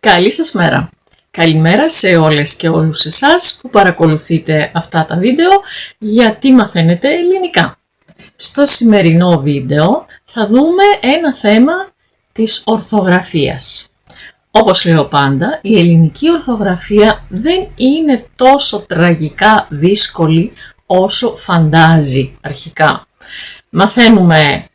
Καλή σας μέρα. Καλημέρα σε όλες και όλους εσάς που παρακολουθείτε αυτά τα βίντεο γιατί μαθαίνετε ελληνικά. Στο σημερινό βίντεο θα δούμε ένα θέμα της ορθογραφίας. Όπως λέω πάντα, η ελληνική ορθογραφία δεν είναι τόσο τραγικά δύσκολη όσο φαντάζει αρχικά. Μαθαίνουμε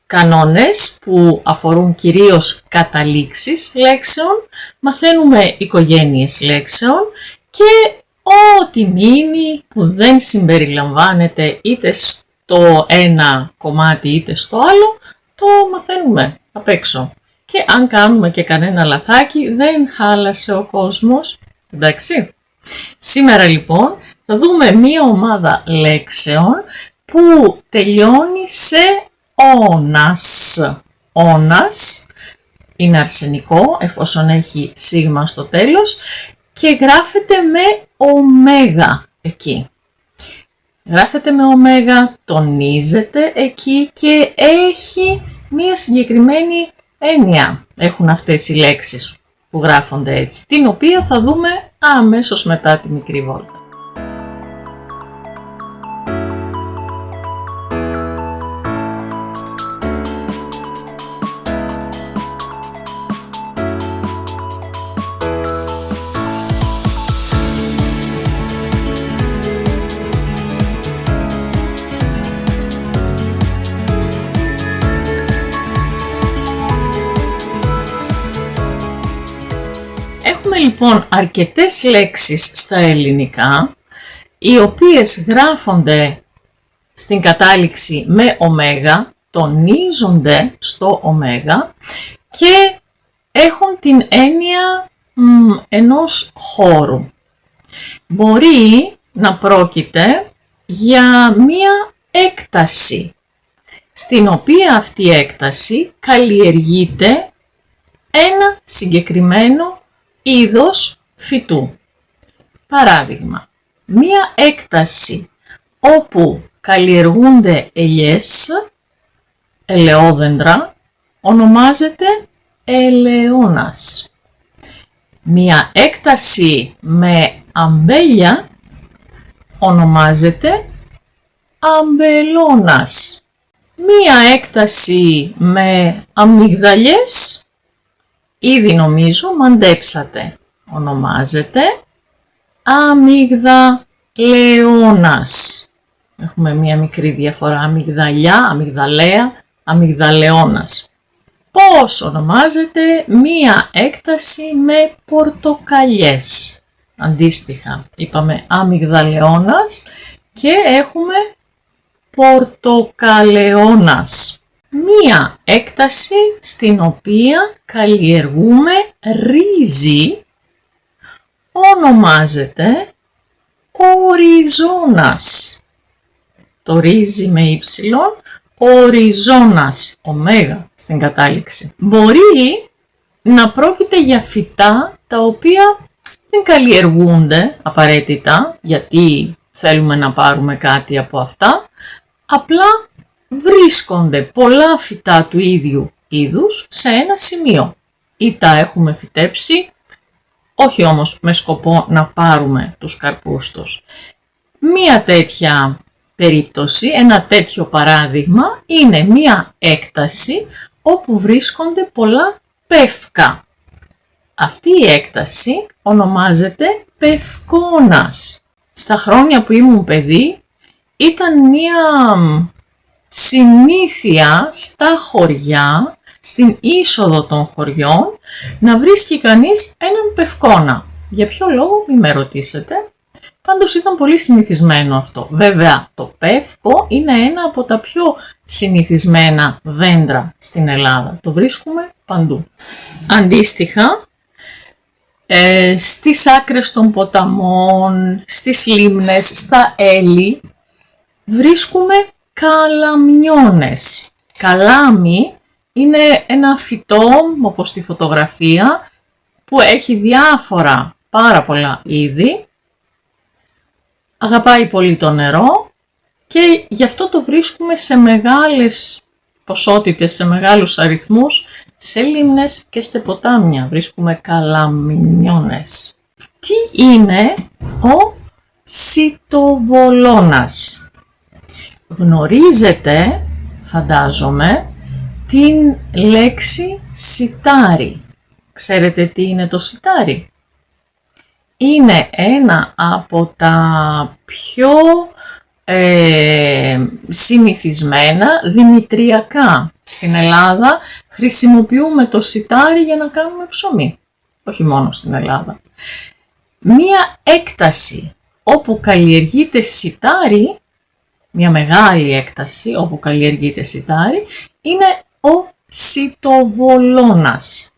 κανόνες που αφορούν κυρίως καταλήξεις λέξεων, μαθαίνουμε οικογένειες λέξεων και ό,τι μείνει που δεν συμπεριλαμβάνεται είτε στο ένα κομμάτι είτε στο άλλο, το μαθαίνουμε απ' έξω. Και αν κάνουμε και κανένα λαθάκι δεν χάλασε ο κόσμος, εντάξει. Σήμερα λοιπόν θα δούμε μία ομάδα λέξεων που τελειώνει σε όνας. Όνας είναι αρσενικό εφόσον έχει σίγμα στο τέλος και γράφεται με ωμέγα εκεί. Γράφεται με ωμέγα, τονίζεται εκεί και έχει μία συγκεκριμένη έννοια. Έχουν αυτές οι λέξεις που γράφονται έτσι, την οποία θα δούμε αμέσως μετά τη μικρή βόλτα. Έχουμε λοιπόν αρκετές λέξεις στα ελληνικά, οι οποίες γράφονται στην κατάληξη με ωμέγα, τονίζονται στο ωμέγα και έχουν την έννοια ενός χώρου. Μπορεί να πρόκειται για μία έκταση, στην οποία αυτή η έκταση καλλιεργείται ένα συγκεκριμένο είδος φυτού. Παράδειγμα, μία έκταση όπου καλλιεργούνται ελιές, ελαιόδεντρα, ονομάζεται ελαιώνας. Μία έκταση με αμπέλια ονομάζεται αμπελώνας. Μία έκταση με αμυγδαλιές, ήδη νομίζω μαντέψατε, ονομάζεται αμυγδαλεώνας. Έχουμε μία μικρή διαφορά, αμυγδαλιά, αμυγδαλέα, αμυγδαλεώνας. Πώς ονομάζεται μία έκταση με πορτοκαλιές? Αντίστοιχα, είπαμε αμυγδαλεώνας και έχουμε πορτοκαλεώνας. Μία έκταση στην οποία καλλιεργούμε ρύζι ονομάζεται οριζόνας. Το ρύζι με ύψιλον, οριζόνας, ωμέγα στην κατάληξη. Μπορεί να πρόκειται για φυτά τα οποία δεν καλλιεργούνται απαραίτητα γιατί θέλουμε να πάρουμε κάτι από αυτά, απλά βρίσκονται πολλά φυτά του ίδιου είδους σε ένα σημείο ή τα έχουμε φυτέψει, όχι όμως με σκοπό να πάρουμε τους καρπούς τους. Μία τέτοια περίπτωση, ένα τέτοιο παράδειγμα είναι μία έκταση όπου βρίσκονται πολλά πεύκα. Αυτή η έκταση ονομάζεται πευκόνας. Στα χρόνια που ήμουν παιδί ήταν μία συνήθεια στα χωριά, στην είσοδο των χωριών, να βρίσκει κανείς έναν πευκόνα. Για ποιο λόγο μη με ρωτήσετε, πάντως ήταν πολύ συνηθισμένο αυτό. Βέβαια το πεύκο είναι ένα από τα πιο συνηθισμένα δέντρα στην Ελλάδα. Το βρίσκουμε παντού. Αντίστοιχα, στις άκρες των ποταμών, στις λίμνες, στα έλη, βρίσκουμε καλαμιώνες. Καλάμι είναι ένα φυτό, όπως στη φωτογραφία, που έχει διάφορα πάρα πολλά είδη. Αγαπάει πολύ το νερό και γι' αυτό το βρίσκουμε σε μεγάλες ποσότητες, σε μεγάλους αριθμούς σε λίμνες και σε ποτάμια βρίσκουμε καλαμινιώνες. Τι είναι ο σιτοβολώνας? Γνωρίζετε, φαντάζομαι, την λέξη σιτάρι. Ξέρετε τι είναι το σιτάρι? Είναι ένα από τα πιο συνηθισμένα δημητριακά. Στην Ελλάδα χρησιμοποιούμε το σιτάρι για να κάνουμε ψωμί. Όχι μόνο στην Ελλάδα. Μία έκταση όπου καλλιεργείται σιτάρι, μια μεγάλη έκταση όπου καλλιεργείται σιτάρι, είναι ο σιτοβολώνας.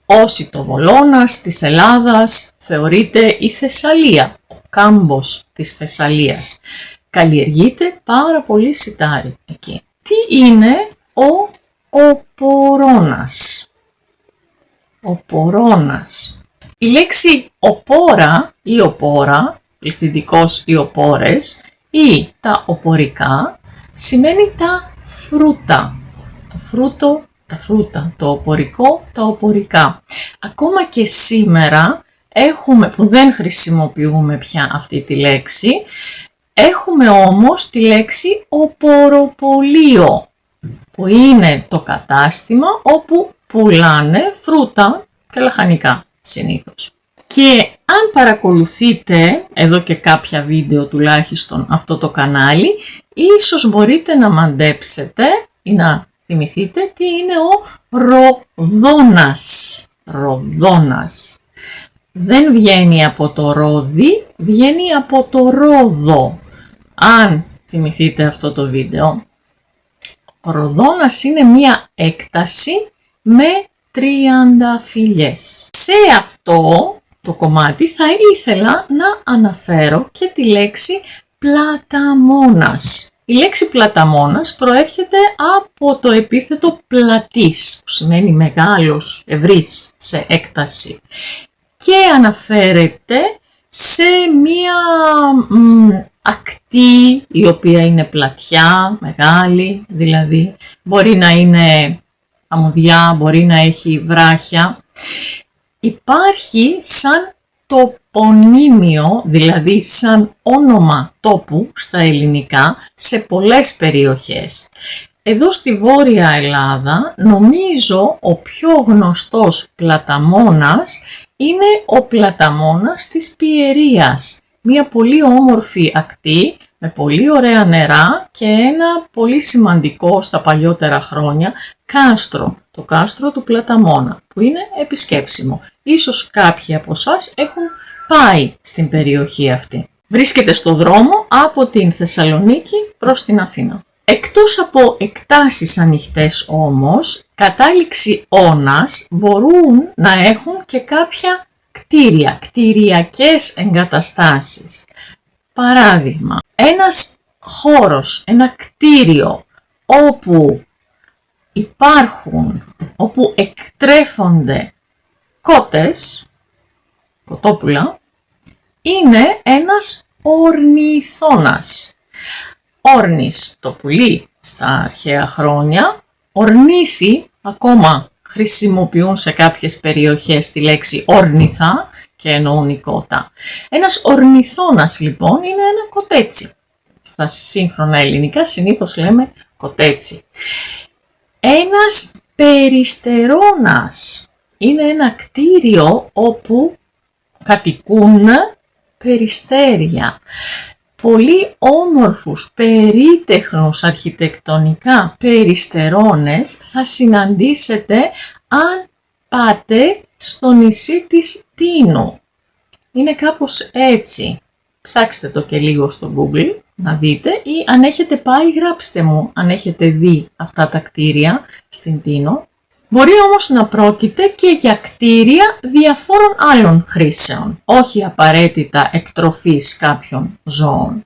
Ο σιτοβολώνας της Ελλάδας θεωρείται η Θεσσαλία, ο κάμπος της Θεσσαλίας. Καλλιεργείται πάρα πολύ σιτάρι εκεί. Τι είναι ο οπορώνας? Οπορώνας. Η λέξη οπόρα ή οπόρα, πληθυντικός ή οπόρες, ή τα οπορικά, σημαίνει τα φρούτα. Το φρούτο, τα φρούτα, το οπορικό, τα οπορικά. Ακόμα και σήμερα που δεν χρησιμοποιούμε πια αυτή τη λέξη, έχουμε όμως τη λέξη οποροπωλείο, που είναι το κατάστημα όπου πουλάνε φρούτα και λαχανικά συνήθως. Και αν παρακολουθείτε εδώ και κάποια βίντεο τουλάχιστον αυτό το κανάλι, ίσως μπορείτε να μαντέψετε ή να θυμηθείτε τι είναι ο ροδόνας. Ροδόνας. Δεν βγαίνει από το ρόδι, βγαίνει από το ρόδο. Αν θυμηθείτε αυτό το βίντεο. Ο ροδόνας είναι μία έκταση με 30 φυλλιές. Σε αυτό το κομμάτι θα ήθελα να αναφέρω και τη λέξη πλαταμόνας. Η λέξη πλαταμόνας προέρχεται από το επίθετο πλατής, που σημαίνει μεγάλος, ευρύς σε έκταση, και αναφέρεται σε μία ακτή η οποία είναι πλατιά, μεγάλη, δηλαδή μπορεί να είναι αμμουδιά, μπορεί να έχει βράχια. Υπάρχει σαν τοπονύμιο, δηλαδή σαν όνομα τόπου στα ελληνικά, σε πολλές περιοχές. Εδώ στη Βόρεια Ελλάδα νομίζω ο πιο γνωστός πλαταμόνας είναι ο πλαταμόνας της Πιερίας. Μια πολύ όμορφη ακτή με πολύ ωραία νερά και ένα πολύ σημαντικό στα παλιότερα χρόνια κάστρο, το κάστρο του Πλαταμόνα, που είναι επισκέψιμο. Ίσως κάποιοι από εσάς έχουν πάει στην περιοχή αυτή. Βρίσκεται στο δρόμο από την Θεσσαλονίκη προς την Αθήνα. Εκτός από εκτάσεις ανοιχτές όμως, κατάληξη όνας μπορούν να έχουν και κάποια κτίρια, κτηριακές εγκαταστάσεις. Παράδειγμα, ένας χώρος, ένα κτίριο όπου εκτρέφονται κότες, κοτόπουλα, είναι ένας ορνηθώνας. Όρνης το πουλί στα αρχαία χρόνια, ορνήθη ακόμα χρησιμοποιούν σε κάποιες περιοχές τη λέξη όρνηθα και εννοούν η κότα. Ένας ορνηθώνας λοιπόν είναι ένα κοτέτσι. Στα σύγχρονα ελληνικά συνήθως λέμε κοτέτσι. Ένας περιστερώνας είναι ένα κτίριο όπου κατοικούν περιστέρια. Πολύ όμορφους, περίτεχνους αρχιτεκτονικά περιστερώνες θα συναντήσετε αν πάτε στο νησί της Τίνου. Είναι κάπως έτσι. Ψάξτε το και λίγο στο Google να δείτε, ή αν έχετε πάει γράψτε μου αν έχετε δει αυτά τα κτίρια στην Τίνο. Μπορεί όμως να πρόκειται και για κτίρια διαφόρων άλλων χρήσεων, όχι απαραίτητα εκτροφής κάποιων ζώων.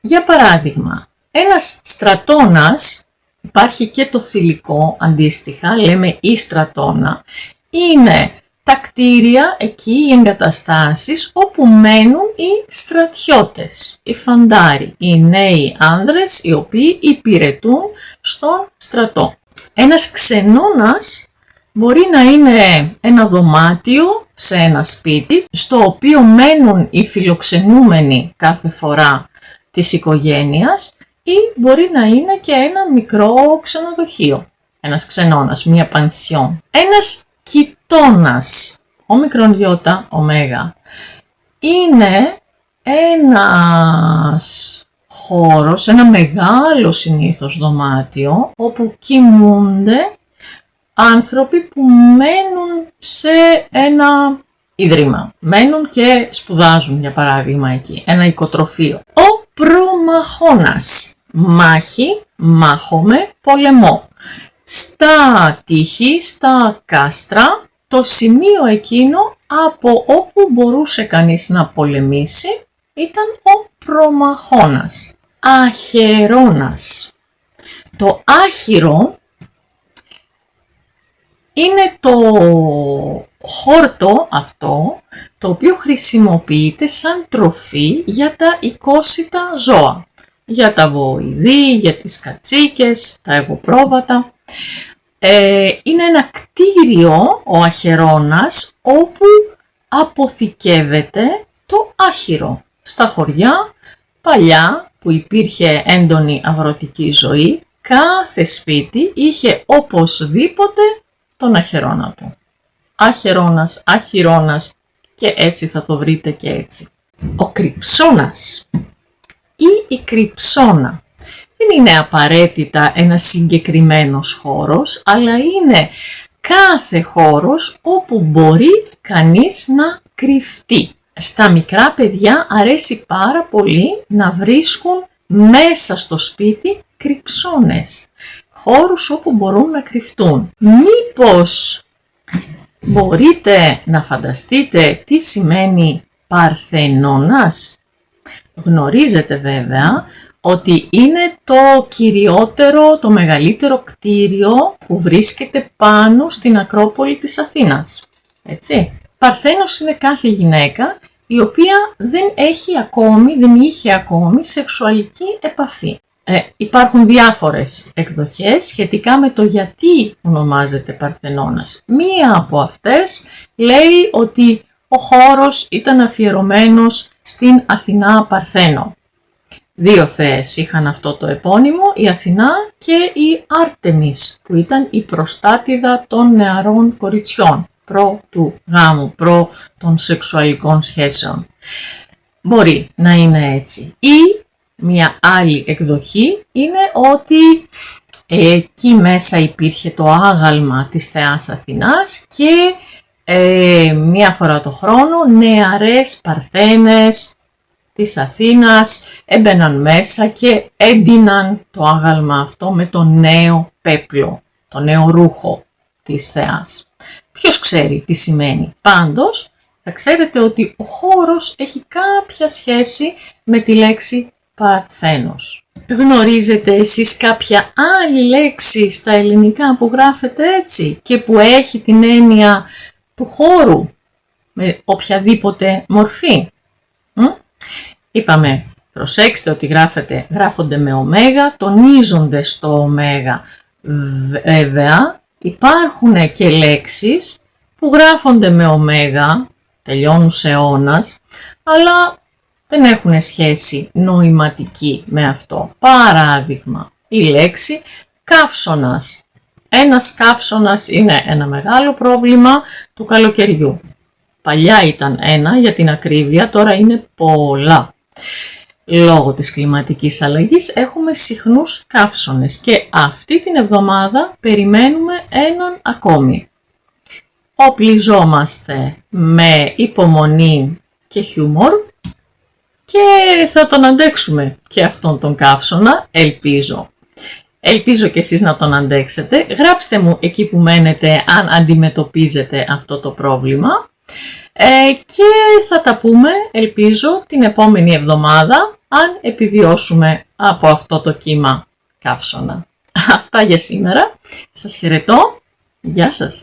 Για παράδειγμα, ένας στρατώνας, υπάρχει και το θηλυκό αντίστοιχα, λέμε ή στρατώνα, είναι τα κτίρια εκεί, οι εγκαταστάσεις όπου μένουν οι στρατιώτες, οι φαντάροι, οι νέοι άνδρες οι οποίοι υπηρετούν στον στρατό. Ένας ξενώνας μπορεί να είναι ένα δωμάτιο σε ένα σπίτι, στο οποίο μένουν οι φιλοξενούμενοι κάθε φορά της οικογένειας, ή μπορεί να είναι και ένα μικρό ξενοδοχείο. Ένας ξενώνας, μία πανσιόν. Ένας κοιτώνας, όμικρον γιώτα ωμέγα, είναι ένας χώρος, ένα μεγάλο συνήθως δωμάτιο, όπου κοιμούνται άνθρωποι που μένουν σε ένα ίδρυμα. Μένουν και σπουδάζουν, για παράδειγμα, εκεί. Ένα οικοτροφείο. Ο προμαχώνας. Μάχη, μάχομαι, πολεμό. Στα τείχη, στα κάστρα, το σημείο εκείνο από όπου μπορούσε κανείς να πολεμήσει ήταν ο προμαχώνας. Αχαιρώνας. Το άχυρο είναι το χόρτο αυτό, το οποίο χρησιμοποιείται σαν τροφή για τα οικόσιτα ζώα. Για τα βοηδή, για τις κατσίκες, τα εγωπρόβατα. Είναι ένα κτίριο, ο αχαιρώνας, όπου αποθηκεύεται το άχυρο. Στα χωριά, παλιά που υπήρχε έντονη αγροτική ζωή, κάθε σπίτι είχε οπωσδήποτε τον αχαιρώνα του. Αχαιρώνας, αχυρώνας, και έτσι θα το βρείτε και έτσι. Ο κρυψώνας ή η κρυψώνα δεν είναι απαραίτητα ένας συγκεκριμένος χώρος, αλλά είναι κάθε χώρος όπου μπορεί κανείς να κρυφτεί. Στα μικρά παιδιά αρέσει πάρα πολύ να βρίσκουν μέσα στο σπίτι κρυψώνες, χώρους όπου μπορούν να κρυφτούν. Μήπως μπορείτε να φανταστείτε τι σημαίνει Παρθενώνας? Γνωρίζετε βέβαια ότι είναι το κυριότερο, το μεγαλύτερο κτίριο που βρίσκεται πάνω στην Ακρόπολη της Αθήνας. Έτσι. Παρθένος είναι κάθε γυναίκα η οποία δεν είχε ακόμη σεξουαλική επαφή. Υπάρχουν διάφορες εκδοχές σχετικά με το γιατί ονομάζεται Παρθενώνας. Μία από αυτές λέει ότι ο χώρος ήταν αφιερωμένος στην Αθηνά Παρθένο. Δύο θεές είχαν αυτό το επώνυμο, η Αθηνά και η Άρτεμις, που ήταν η προστάτηδα των νεαρών κοριτσιών, προ του γάμου, προ των σεξουαλικών σχέσεων. Μπορεί να είναι έτσι. Ή μια άλλη εκδοχή είναι ότι εκεί μέσα υπήρχε το άγαλμα της θεάς Αθηνάς και μία φορά το χρόνο νεαρές παρθένες της Αθήνας έμπαιναν μέσα και έντυναν το άγαλμα αυτό με το νέο πέπλο, το νέο ρούχο της θεάς. Ποιος ξέρει τι σημαίνει. Πάντως θα ξέρετε ότι ο χώρος έχει κάποια σχέση με τη λέξη Παρθένος. Γνωρίζετε εσείς κάποια άλλη λέξη στα ελληνικά που γράφεται έτσι και που έχει την έννοια του χώρου με οποιαδήποτε μορφή? Είπαμε, προσέξτε ότι γράφονται με ωμέγα, τονίζονται στο ωμέγα. Βέβαια υπάρχουν και λέξεις που γράφονται με ωμέγα, τελειώνουν σε ώνας, αλλά δεν έχουν σχέση νοηματική με αυτό. Παράδειγμα, η λέξη καύσωνας. Ένας καύσωνας είναι ένα μεγάλο πρόβλημα του καλοκαιριού. Παλιά ήταν ένα για την ακρίβεια, τώρα είναι πολλά. Λόγω της κλιματικής αλλαγής έχουμε συχνούς καύσωνες και αυτή την εβδομάδα περιμένουμε έναν ακόμη. Οπλιζόμαστε με υπομονή και χιούμορ και θα τον αντέξουμε και αυτόν τον καύσωνα, ελπίζω. Ελπίζω και εσείς να τον αντέξετε. Γράψτε μου εκεί που μένετε αν αντιμετωπίζετε αυτό το πρόβλημα. Και θα τα πούμε, ελπίζω, την επόμενη εβδομάδα, αν επιβιώσουμε από αυτό το κύμα καύσωνα. Αυτά για σήμερα. Σας χαιρετώ. Γεια σας.